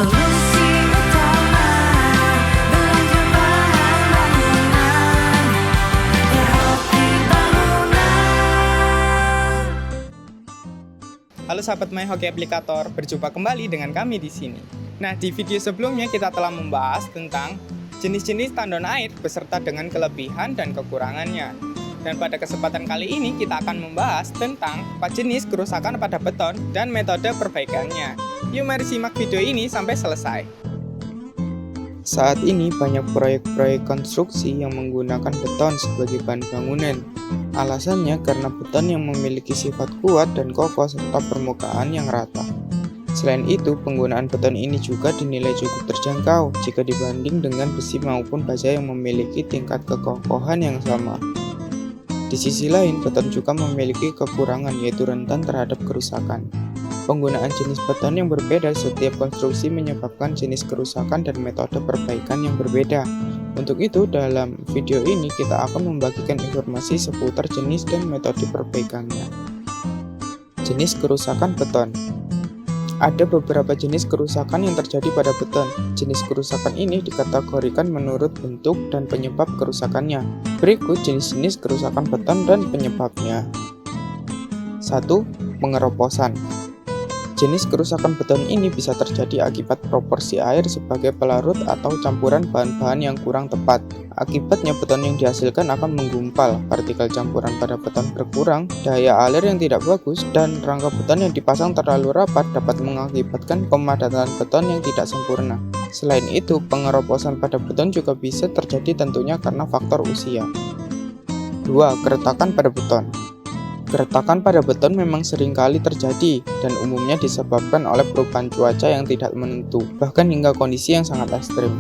Solusi utama belanja bahan bangunan, Erhoki Bangunan. Halo sahabat My Hoki Aplikator, berjumpa kembali dengan kami di sini. Nah, di video sebelumnya kita telah membahas tentang jenis-jenis tandon air beserta dengan kelebihan dan kekurangannya. Dan pada kesempatan kali ini kita akan membahas tentang 4 jenis kerusakan pada beton dan metode perbaikannya. Yuk mari simak video ini sampai selesai. Saat ini banyak proyek-proyek konstruksi yang menggunakan beton sebagai bahan bangunan. Alasannya karena beton yang memiliki sifat kuat dan kokoh serta permukaan yang rata. Selain itu, penggunaan beton ini juga dinilai cukup terjangkau jika dibanding dengan besi maupun baja yang memiliki tingkat kekokohan yang sama. Di sisi lain, beton juga memiliki kekurangan yaitu rentan terhadap kerusakan. Penggunaan jenis beton yang berbeda setiap konstruksi menyebabkan jenis kerusakan dan metode perbaikan yang berbeda. Untuk itu, dalam video ini kita akan membagikan informasi seputar jenis dan metode perbaikannya. Jenis kerusakan beton. Ada beberapa jenis kerusakan yang terjadi pada beton. Jenis kerusakan ini dikategorikan menurut bentuk dan penyebab kerusakannya. Berikut jenis-jenis kerusakan beton dan penyebabnya. 1. Pengeroposan. Jenis kerusakan beton ini bisa terjadi akibat proporsi air sebagai pelarut atau campuran bahan-bahan yang kurang tepat. Akibatnya beton yang dihasilkan akan menggumpal, partikel campuran pada beton berkurang, daya alir yang tidak bagus, dan rangka beton yang dipasang terlalu rapat dapat mengakibatkan pemadatan beton yang tidak sempurna. Selain itu, pengeroposan pada beton juga bisa terjadi tentunya karena faktor usia. 2. Keretakan pada beton. Keretakan pada beton memang seringkali terjadi dan umumnya disebabkan oleh perubahan cuaca yang tidak menentu, bahkan hingga kondisi yang sangat ekstrim.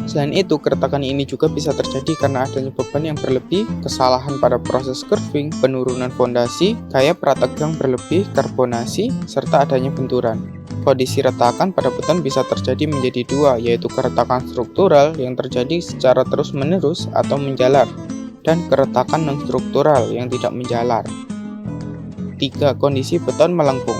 Selain itu, keretakan ini juga bisa terjadi karena adanya beban yang berlebih, kesalahan pada proses curving, penurunan fondasi, gaya prategang berlebih, karbonasi, serta adanya benturan. Kondisi retakan pada beton bisa terjadi menjadi dua, yaitu keretakan struktural yang terjadi secara terus-menerus atau menjalar, dan keretakan non-struktural yang tidak menjalar. 3. Kondisi beton melengkung.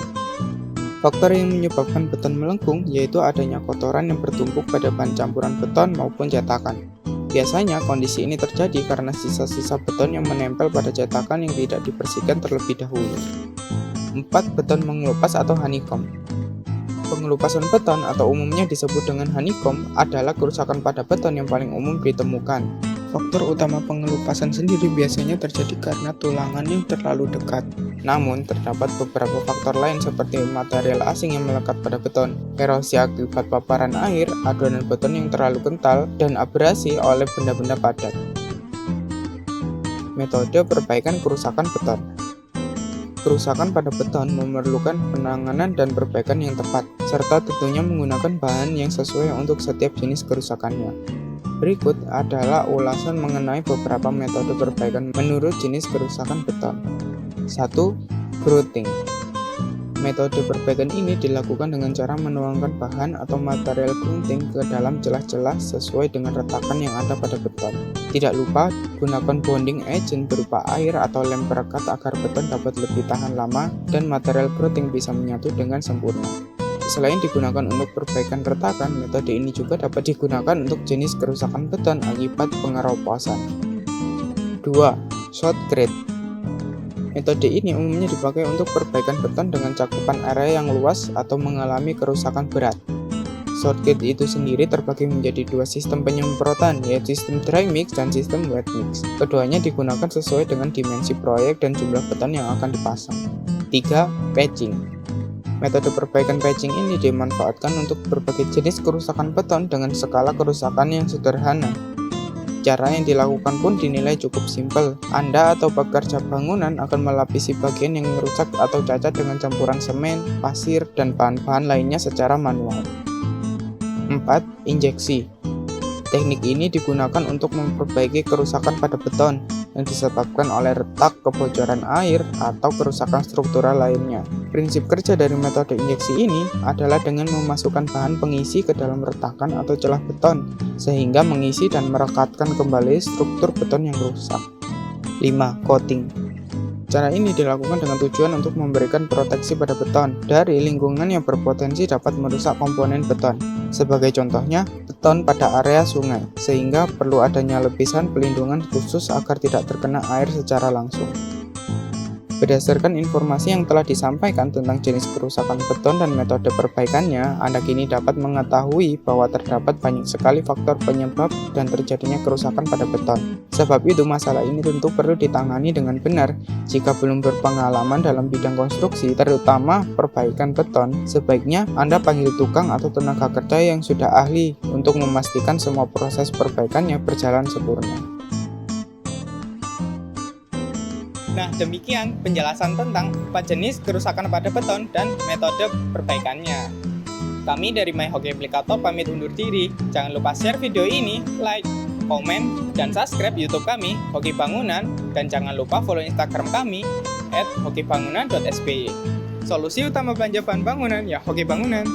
Faktor yang menyebabkan beton melengkung yaitu adanya kotoran yang bertumpuk pada bahan campuran beton maupun cetakan. Biasanya kondisi ini terjadi karena sisa-sisa beton yang menempel pada cetakan yang tidak dibersihkan terlebih dahulu. 4. Beton mengelupas atau honeycomb. Pengelupasan beton atau umumnya disebut dengan honeycomb adalah kerusakan pada beton yang paling umum ditemukan. Faktor utama pengelupasan sendiri biasanya terjadi karena tulangan yang terlalu dekat. Namun, terdapat beberapa faktor lain seperti material asing yang melekat pada beton, erosi akibat paparan air, adonan beton yang terlalu kental, dan abrasi oleh benda-benda padat. Metode perbaikan kerusakan beton. Kerusakan pada beton memerlukan penanganan dan perbaikan yang tepat, serta tentunya menggunakan bahan yang sesuai untuk setiap jenis kerusakannya. Berikut adalah ulasan mengenai beberapa metode perbaikan menurut jenis kerusakan beton. 1. Grouting. Metode perbaikan ini dilakukan dengan cara menuangkan bahan atau material grunting ke dalam celah-celah sesuai dengan retakan yang ada pada beton. Tidak lupa, gunakan bonding agent berupa air atau lem perekat agar beton dapat lebih tahan lama dan material grunting bisa menyatu dengan sempurna. Selain digunakan untuk perbaikan retakan, metode ini juga dapat digunakan untuk jenis kerusakan beton akibat pengeroposan. 2. Shotcrete. Metode ini umumnya dipakai untuk perbaikan beton dengan cakupan area yang luas atau mengalami kerusakan berat. Shotcrete itu sendiri terbagi menjadi dua sistem penyemprotan, yaitu sistem dry mix dan sistem wet mix. Keduanya digunakan sesuai dengan dimensi proyek dan jumlah beton yang akan dipasang. 3. Patching. Metode perbaikan patching ini dimanfaatkan untuk berbagai jenis kerusakan beton dengan skala kerusakan yang sederhana. Cara yang dilakukan pun dinilai cukup simpel. Anda atau pekerja bangunan akan melapisi bagian yang rusak atau cacat dengan campuran semen, pasir, dan bahan-bahan lainnya secara manual. 4. Injeksi. Teknik ini digunakan untuk memperbaiki kerusakan pada beton yang disebabkan oleh retak, kebocoran air, atau kerusakan struktural lainnya. Prinsip kerja dari metode injeksi ini adalah dengan memasukkan bahan pengisi ke dalam retakan atau celah beton, sehingga mengisi dan merekatkan kembali struktur beton yang rusak. 5. Coating. Cara ini dilakukan dengan tujuan untuk memberikan proteksi pada beton dari lingkungan yang berpotensi dapat merusak komponen beton. Sebagai contohnya, beton pada area sungai, sehingga perlu adanya lapisan pelindungan khusus agar tidak terkena air secara langsung. Berdasarkan informasi yang telah disampaikan tentang jenis kerusakan beton dan metode perbaikannya, Anda kini dapat mengetahui bahwa terdapat banyak sekali faktor penyebab dan terjadinya kerusakan pada beton. Sebab itu, masalah ini tentu perlu ditangani dengan benar. Jika belum berpengalaman dalam bidang konstruksi, terutama perbaikan beton, sebaiknya Anda panggil tukang atau tenaga kerja yang sudah ahli untuk memastikan semua proses perbaikannya berjalan sempurna. Nah, demikian penjelasan tentang 4 jenis kerusakan pada beton dan metode perbaikannya. Kami dari My Hockey Applicator pamit undur diri. Jangan lupa share video ini, like, komen, dan subscribe YouTube kami, Hoki Bangunan, dan jangan lupa follow Instagram kami @hokibangunan.sby. Solusi utama belanja bahan bangunan ya Hoki Bangunan.